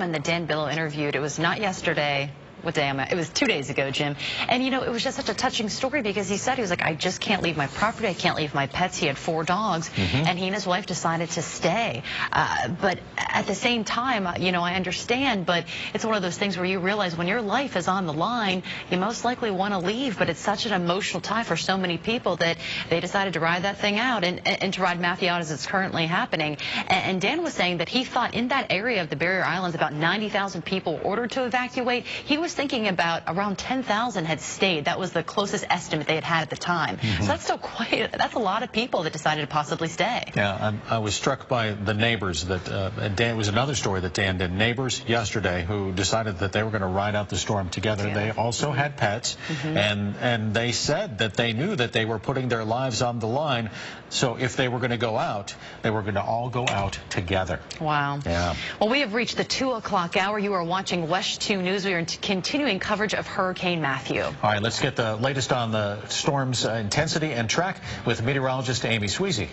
And that Dan Billow interviewed, it was not yesterday. What day am I? It was 2 days ago, Jim. And, you know, it was just such a touching story because he said, he was like, I just can't leave my property. I can't leave my pets. He had 4 dogs. And he and his wife decided to stay. But at the same time, you know, I understand. But it's one of those things where you realize when your life is on the line, you most likely want to leave. But it's such an emotional time for so many people that they decided to ride that thing out and to ride Matthew out as it's currently happening. And Dan was saying that he thought in that area of the Barrier Islands, about 90,000 people ordered to evacuate. He was thinking about around 10,000 had stayed. That was the closest estimate they had at the time. So that's still that's a lot of people that decided to possibly stay. Yeah, I was struck by the neighbors that Dan was another story that Dan did. Neighbors yesterday who decided that they were going to ride out the storm together. They also had pets, and they said that they knew that they were putting their lives on the line. So if they were going to go out, they were going to all go out together. Wow. Yeah. Well, we have reached the 2 o'clock hour. You are watching WESH 2 News. We are continuing coverage of Hurricane Matthew. All right, let's get the latest on the storm's intensity and track with meteorologist Amy Sweezy.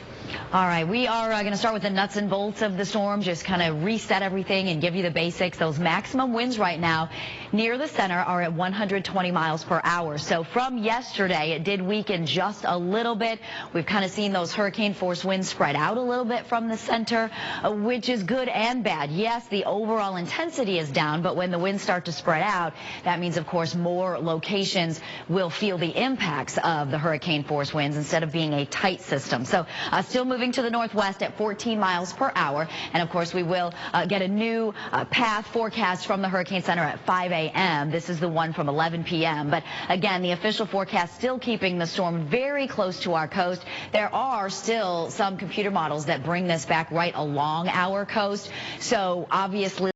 All right, we are going to start with the nuts and bolts of the storm, just kind of reset everything and give you the basics. Those maximum winds right now near the center are at 120 miles per hour. So from yesterday, it did weaken just a little bit. We've kind of seen those hurricane force winds spread out a little bit from the center, which is good and bad. Yes, the overall intensity is down, but when the winds start to spread out, that means, of course, more locations will feel the impacts of the hurricane force winds instead of being a tight system. So still moving to the northwest at 14 miles per hour. And, of course, we will get a new path forecast from the Hurricane Center at 5 a.m. This is the one from 11 p.m. But, again, the official forecast still keeping the storm very close to our coast. There are still some computer models that bring this back right along our coast. So, obviously,